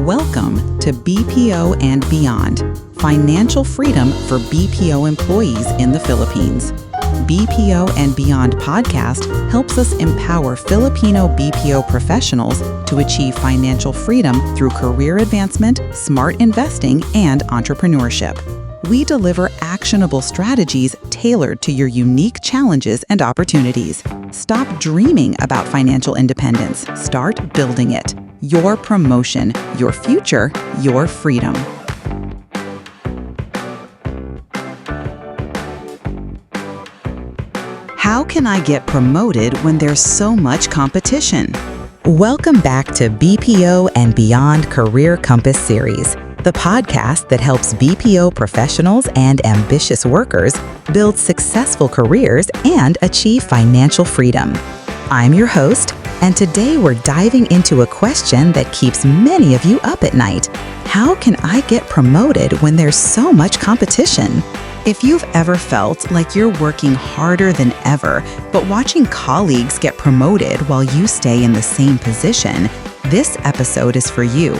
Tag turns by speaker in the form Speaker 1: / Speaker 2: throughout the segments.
Speaker 1: Welcome to BPO and Beyond, financial freedom for BPO employees in the Philippines. BPO and Beyond podcast helps us empower Filipino BPO professionals to achieve financial freedom through career advancement, smart investing, and entrepreneurship. We deliver actionable strategies tailored to your unique challenges and opportunities. Stop dreaming about financial independence. Start building it. Your promotion, your future, your freedom. How can I get promoted when there's so much competition? Welcome back to BPO and Beyond Career Compass Series, the podcast that helps BPO professionals and ambitious workers build successful careers and achieve financial freedom. I'm your host, and today we're diving into a question that keeps many of you up at night. How can I get promoted when there's so much competition? If you've ever felt like you're working harder than ever, but watching colleagues get promoted while you stay in the same position, this episode is for you.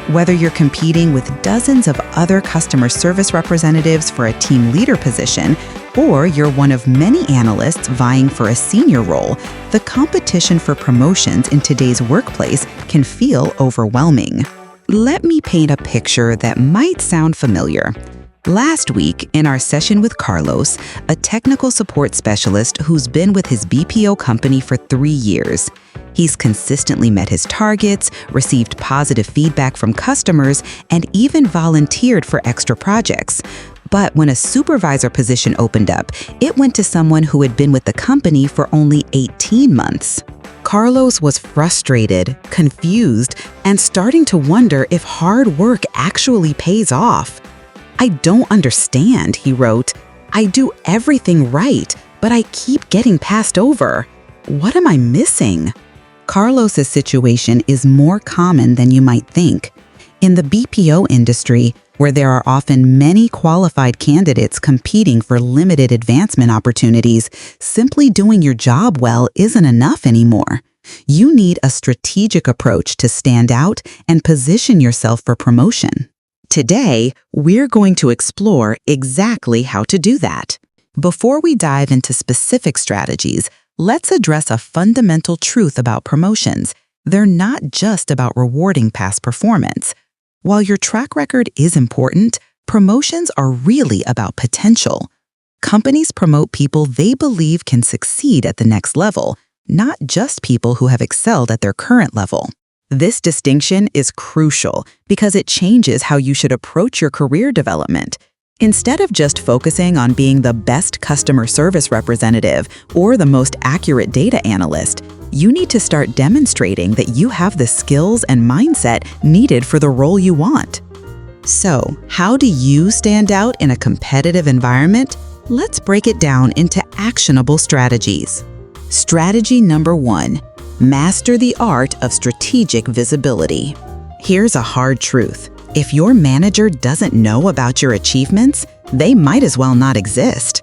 Speaker 1: Whether you're competing with dozens of other customer service representatives for a team leader position, or you're one of many analysts vying for a senior role, the competition for promotions in today's workplace can feel overwhelming. Let me paint a picture that might sound familiar. Last week, in our session with Carlos, a technical support specialist who's been with his BPO company for 3 years. He's consistently met his targets, received positive feedback from customers, and even volunteered for extra projects. But when a supervisor position opened up, it went to someone who had been with the company for only 18 months. Carlos was frustrated, confused, and starting to wonder if hard work actually pays off. "I don't understand," he wrote. "I do everything right, but I keep getting passed over. What am I missing?" Carlos's situation is more common than you might think. In the BPO industry, where there are often many qualified candidates competing for limited advancement opportunities, simply doing your job well isn't enough anymore. You need a strategic approach to stand out and position yourself for promotion. Today, we're going to explore exactly how to do that. Before we dive into specific strategies, let's address a fundamental truth about promotions. They're not just about rewarding past performance. While your track record is important, promotions are really about potential. Companies promote people they believe can succeed at the next level, not just people who have excelled at their current level. This distinction is crucial because it changes how you should approach your career development. Instead of just focusing on being the best customer service representative or the most accurate data analyst, you need to start demonstrating that you have the skills and mindset needed for the role you want. So, how do you stand out in a competitive environment? Let's break it down into actionable strategies. Strategy number 1. Master the art of strategic visibility. Here's a hard truth. If your manager doesn't know about your achievements, they might as well not exist.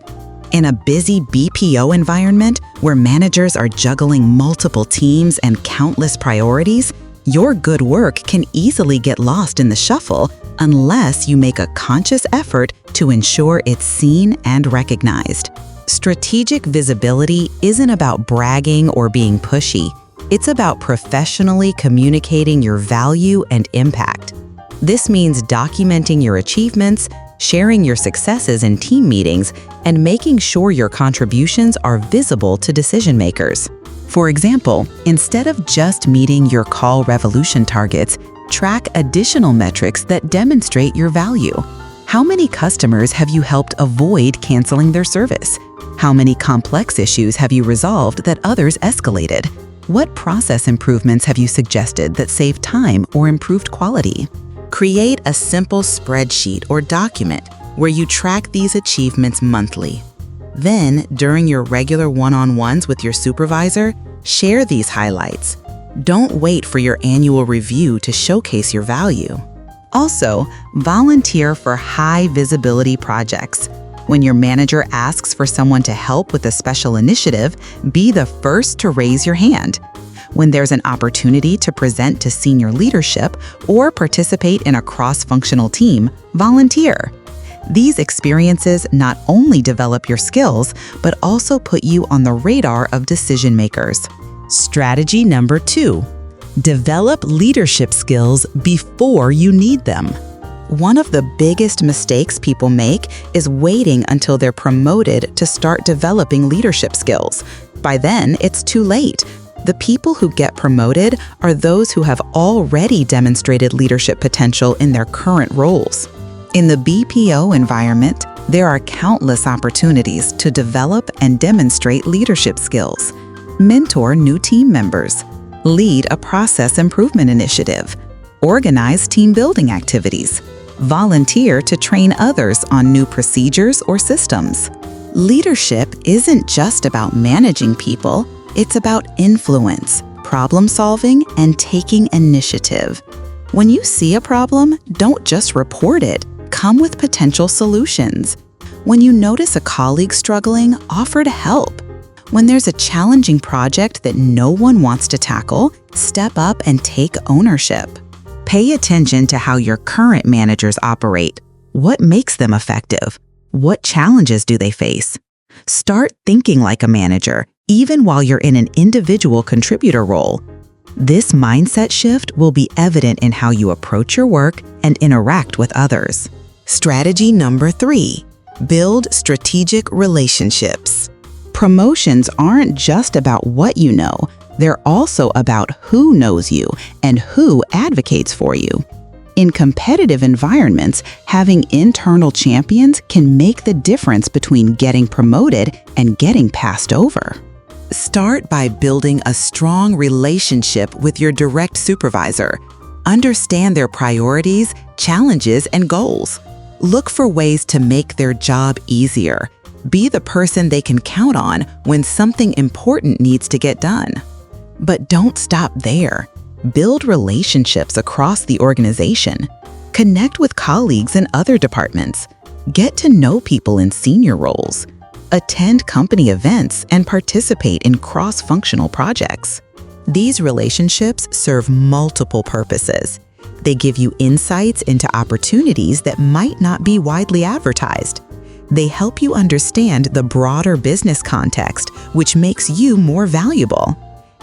Speaker 1: In a busy BPO environment where managers are juggling multiple teams and countless priorities, your good work can easily get lost in the shuffle unless you make a conscious effort to ensure it's seen and recognized. Strategic visibility isn't about bragging or being pushy. It's about professionally communicating your value and impact. This means documenting your achievements, sharing your successes in team meetings, and making sure your contributions are visible to decision makers. For example, instead of just meeting your call revolution targets, track additional metrics that demonstrate your value. How many customers have you helped avoid canceling their service? How many complex issues have you resolved that others escalated? What process improvements have you suggested that saved time or improved quality? Create a simple spreadsheet or document where you track these achievements monthly. Then, during your regular one-on-ones with your supervisor, share these highlights. Don't wait for your annual review to showcase your value. Also, volunteer for high-visibility projects. When your manager asks for someone to help with a special initiative, be the first to raise your hand. When there's an opportunity to present to senior leadership or participate in a cross-functional team, volunteer. These experiences not only develop your skills, but also put you on the radar of decision makers. Strategy number 2. Develop leadership skills before you need them. One of the biggest mistakes people make is waiting until they're promoted to start developing leadership skills. By then, it's too late. The people who get promoted are those who have already demonstrated leadership potential in their current roles. In the BPO environment, there are countless opportunities to develop and demonstrate leadership skills. Mentor new team members, lead a process improvement initiative, organize team building activities, volunteer to train others on new procedures or systems. Leadership isn't just about managing people, it's about influence, problem solving, and taking initiative. When you see a problem, don't just report it. Come with potential solutions. When you notice a colleague struggling, offer to help. When there's a challenging project that no one wants to tackle, step up and take ownership. Pay attention to how your current managers operate. What makes them effective? What challenges do they face? Start thinking like a manager, even while you're in an individual contributor role. This mindset shift will be evident in how you approach your work and interact with others. Strategy number 3. Build strategic relationships. Promotions aren't just about what you know, they're also about who knows you and who advocates for you. In competitive environments, having internal champions can make the difference between getting promoted and getting passed over. Start by building a strong relationship with your direct supervisor. Understand their priorities, challenges, and goals. Look for ways to make their job easier. Be the person they can count on when something important needs to get done. But don't stop there. Build relationships across the organization. Connect with colleagues in other departments. Get to know people in senior roles. Attend company events and participate in cross-functional projects. These relationships serve multiple purposes. They give you insights into opportunities that might not be widely advertised. They help you understand the broader business context, which makes you more valuable.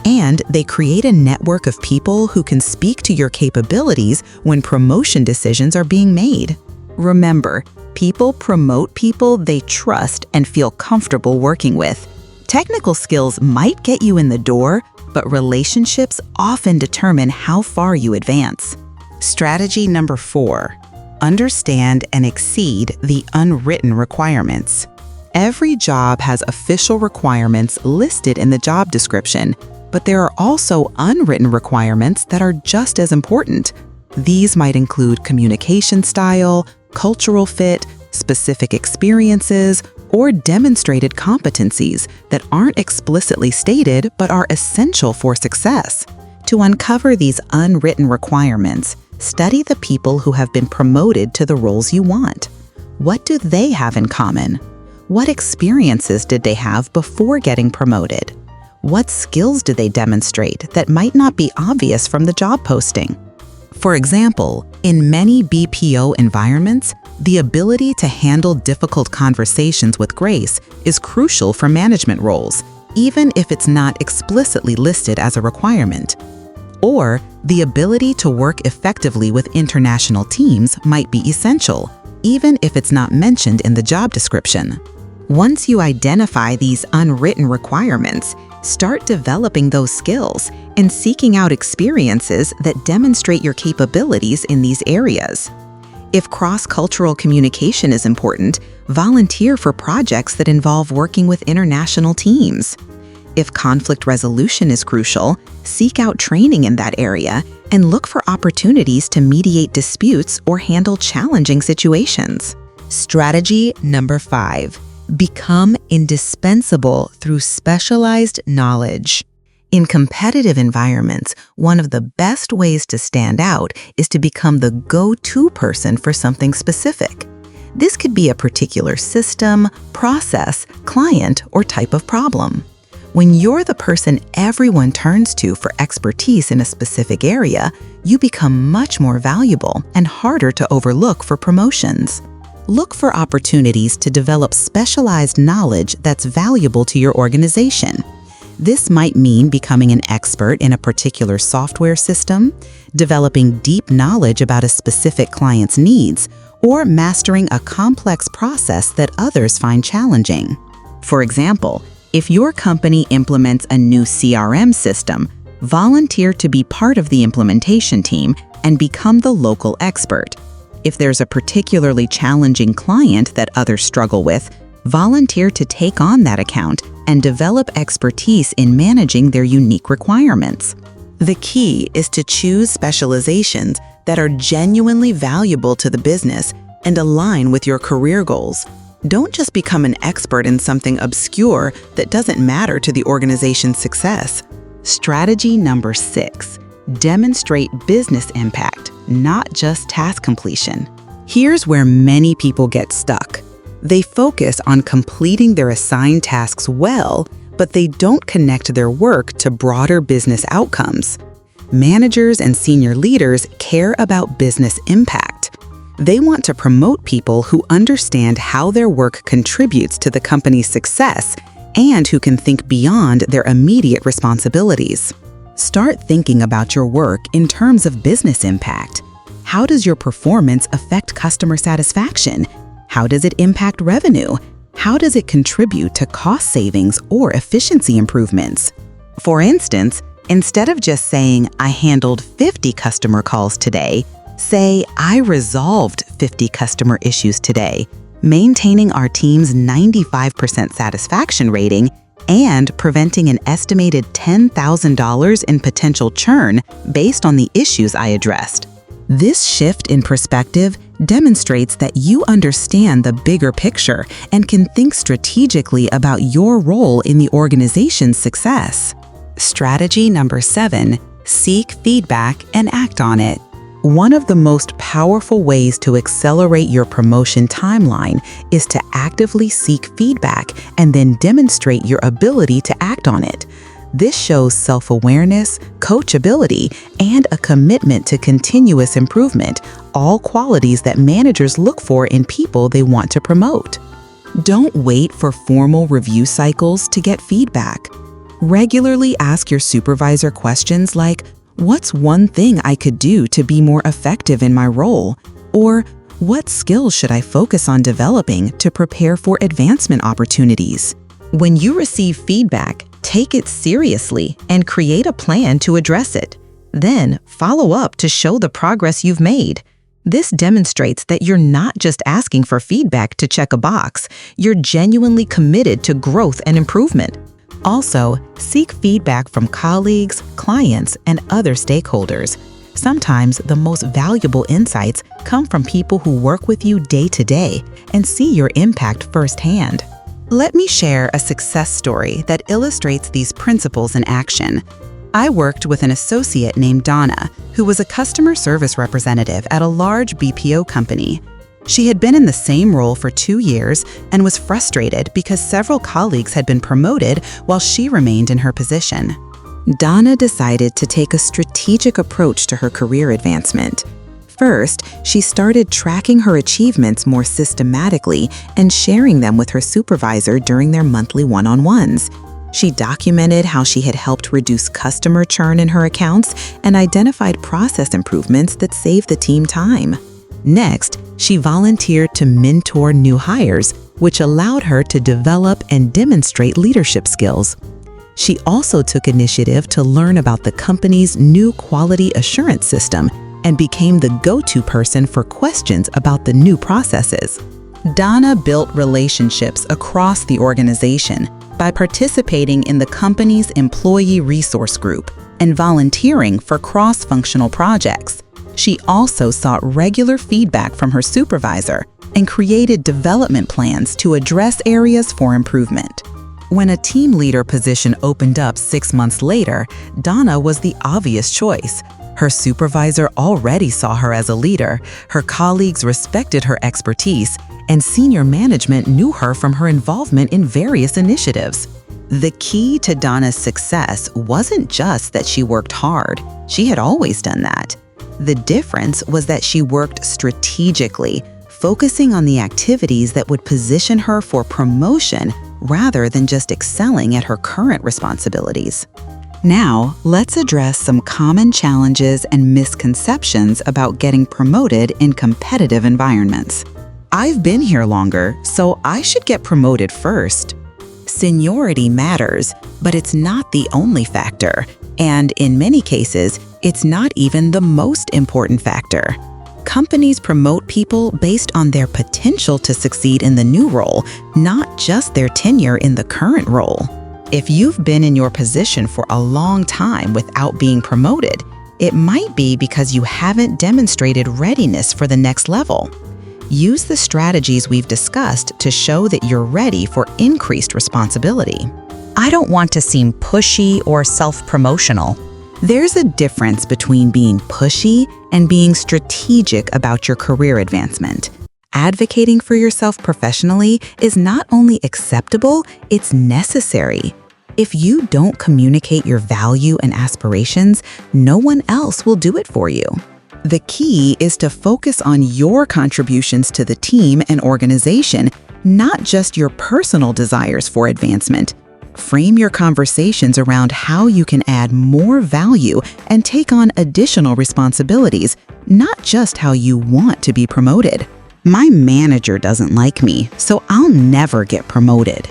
Speaker 1: And they create a network of people who can speak to your capabilities when promotion decisions are being made. Remember, people promote people they trust and feel comfortable working with. Technical skills might get you in the door, but relationships often determine how far you advance. Strategy number 4. Understand and exceed the unwritten requirements. Every job has official requirements listed in the job description, but there are also unwritten requirements that are just as important. These might include communication style, cultural fit, specific experiences, or demonstrated competencies that aren't explicitly stated but are essential for success. To uncover these unwritten requirements, study the people who have been promoted to the roles you want. What do they have in common? What experiences did they have before getting promoted? What skills do they demonstrate that might not be obvious from the job posting? For example, in many BPO environments, the ability to handle difficult conversations with grace is crucial for management roles, even if it's not explicitly listed as a requirement. Or, the ability to work effectively with international teams might be essential, even if it's not mentioned in the job description. Once you identify these unwritten requirements, start developing those skills and seeking out experiences that demonstrate your capabilities in these areas. If cross-cultural communication is important, volunteer for projects that involve working with international teams. If conflict resolution is crucial, seek out training in that area and look for opportunities to mediate disputes or handle challenging situations. Strategy number 5. Become indispensable through specialized knowledge. In competitive environments, one of the best ways to stand out is to become the go-to person for something specific. This could be a particular system, process, client, or type of problem. When you're the person everyone turns to for expertise in a specific area, you become much more valuable and harder to overlook for promotions. Look for opportunities to develop specialized knowledge that's valuable to your organization. This might mean becoming an expert in a particular software system, developing deep knowledge about a specific client's needs, or mastering a complex process that others find challenging. For example, if your company implements a new CRM system, volunteer to be part of the implementation team and become the local expert. If there's a particularly challenging client that others struggle with, volunteer to take on that account and develop expertise in managing their unique requirements. The key is to choose specializations that are genuinely valuable to the business and align with your career goals. Don't just become an expert in something obscure that doesn't matter to the organization's success. Strategy number 6, demonstrate business impact, not just task completion. Here's where many people get stuck. They focus on completing their assigned tasks well, but they don't connect their work to broader business outcomes. Managers and senior leaders care about business impact. They want to promote people who understand how their work contributes to the company's success and who can think beyond their immediate responsibilities. Start thinking about your work in terms of business impact. How does your performance affect customer satisfaction? How does it impact revenue? How does it contribute to cost savings or efficiency improvements? For instance, instead of just saying, "I handled 50 customer calls today," say, "I resolved 50 customer issues today," maintaining our team's 95% satisfaction rating and preventing an estimated $10,000 in potential churn based on the issues I addressed. This shift in perspective demonstrates that you understand the bigger picture and can think strategically about your role in the organization's success. Strategy number 7, seek feedback and act on it. One of the most powerful ways to accelerate your promotion timeline is to actively seek feedback and then demonstrate your ability to act on it. This shows self-awareness, coachability, and a commitment to continuous improvement, all qualities that managers look for in people they want to promote. Don't wait for formal review cycles to get feedback. Regularly ask your supervisor questions like, "What's one thing I could do to be more effective in my role?" Or, "What skills should I focus on developing to prepare for advancement opportunities?" When you receive feedback, take it seriously and create a plan to address it. Then, follow up to show the progress you've made. This demonstrates that you're not just asking for feedback to check a box, you're genuinely committed to growth and improvement. Also, seek feedback from colleagues, clients, and other stakeholders. Sometimes the most valuable insights come from people who work with you day to day and see your impact firsthand. Let me share a success story that illustrates these principles in action. I worked with an associate named Donna, who was a customer service representative at a large BPO company. She had been in the same role for 2 years and was frustrated because several colleagues had been promoted while she remained in her position. Donna decided to take a strategic approach to her career advancement. First, she started tracking her achievements more systematically and sharing them with her supervisor during their monthly one-on-ones. She documented how she had helped reduce customer churn in her accounts and identified process improvements that saved the team time. Next, she volunteered to mentor new hires, which allowed her to develop and demonstrate leadership skills. She also took initiative to learn about the company's new quality assurance system and became the go-to person for questions about the new processes. Donna built relationships across the organization by participating in the company's employee resource group and volunteering for cross-functional projects. She also sought regular feedback from her supervisor and created development plans to address areas for improvement. When a team leader position opened up 6 months later, Donna was the obvious choice. Her supervisor already saw her as a leader, her colleagues respected her expertise, and senior management knew her from her involvement in various initiatives. The key to Donna's success wasn't just that she worked hard. She had always done that. The difference was that she worked strategically, focusing on the activities that would position her for promotion rather than just excelling at her current responsibilities. Now, let's address some common challenges and misconceptions about getting promoted in competitive environments. I've been here longer, so I should get promoted first. Seniority matters, but it's not the only factor, and in many cases, it's not even the most important factor. Companies promote people based on their potential to succeed in the new role, not just their tenure in the current role. If you've been in your position for a long time without being promoted, it might be because you haven't demonstrated readiness for the next level. Use the strategies we've discussed to show that you're ready for increased responsibility. I don't want to seem pushy or self-promotional. There's a difference between being pushy and being strategic about your career advancement. Advocating for yourself professionally is not only acceptable, it's necessary. If you don't communicate your value and aspirations, no one else will do it for you. The key is to focus on your contributions to the team and organization, not just your personal desires for advancement. Frame your conversations around how you can add more value and take on additional responsibilities, not just how you want to be promoted. My manager doesn't like me, so I'll never get promoted.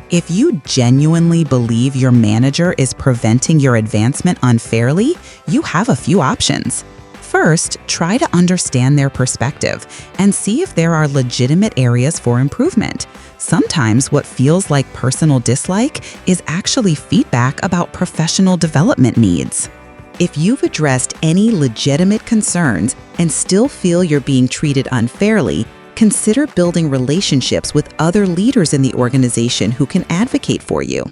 Speaker 1: If you genuinely believe your manager is preventing your advancement unfairly, you have a few options. First, try to understand their perspective and see if there are legitimate areas for improvement. Sometimes what feels like personal dislike is actually feedback about professional development needs. If you've addressed any legitimate concerns and still feel you're being treated unfairly, consider building relationships with other leaders in the organization who can advocate for you.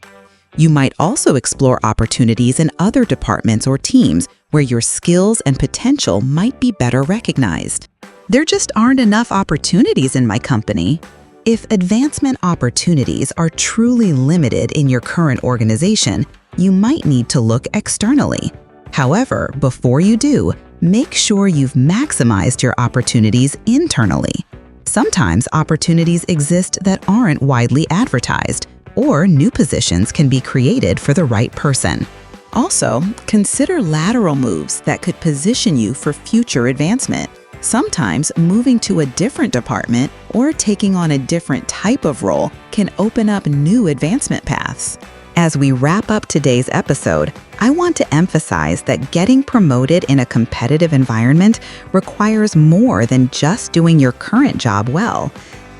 Speaker 1: You might also explore opportunities in other departments or teams where your skills and potential might be better recognized. There just aren't enough opportunities in my company. If advancement opportunities are truly limited in your current organization, you might need to look externally. However, before you do, make sure you've maximized your opportunities internally. Sometimes opportunities exist that aren't widely advertised, or new positions can be created for the right person. Also, consider lateral moves that could position you for future advancement. Sometimes moving to a different department or taking on a different type of role can open up new advancement paths. As we wrap up today's episode, I want to emphasize that getting promoted in a competitive environment requires more than just doing your current job well.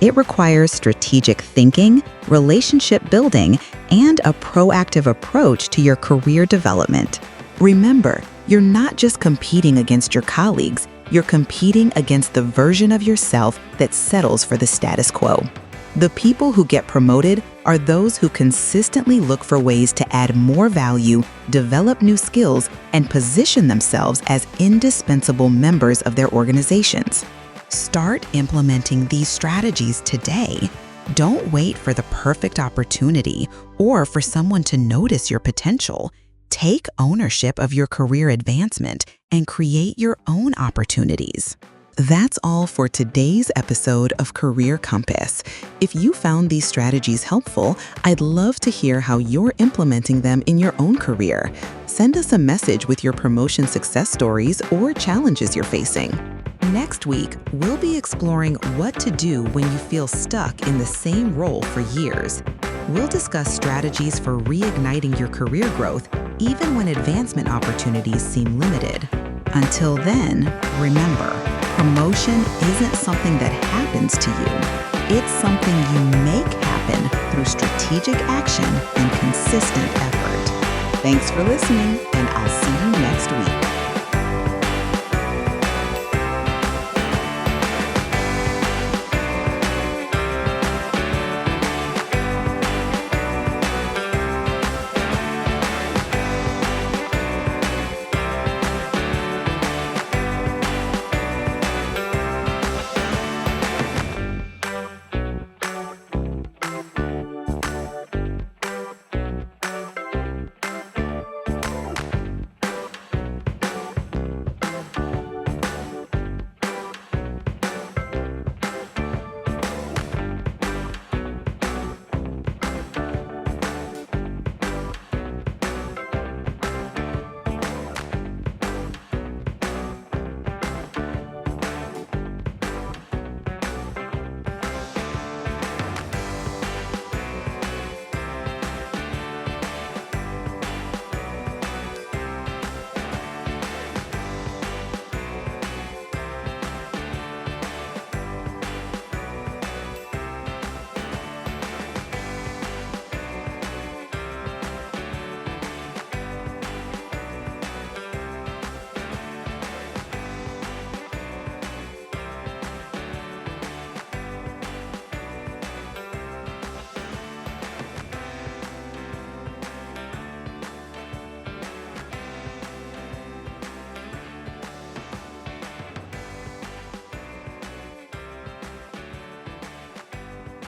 Speaker 1: It requires strategic thinking, relationship building, and a proactive approach to your career development. Remember, you're not just competing against your colleagues, you're competing against the version of yourself that settles for the status quo. The people who get promoted are those who consistently look for ways to add more value, develop new skills, and position themselves as indispensable members of their organizations. Start implementing these strategies today. Don't wait for the perfect opportunity or for someone to notice your potential. Take ownership of your career advancement and create your own opportunities. That's all for today's episode of Career Compass. If you found these strategies helpful, I'd love to hear how you're implementing them in your own career. Send us a message with your promotion success stories or challenges you're facing. Next week, we'll be exploring what to do when you feel stuck in the same role for years. We'll discuss strategies for reigniting your career growth, even when advancement opportunities seem limited. Until then, remember, promotion isn't something that happens to you. It's something you make happen through strategic action and consistent effort. Thanks for listening, and I'll see you next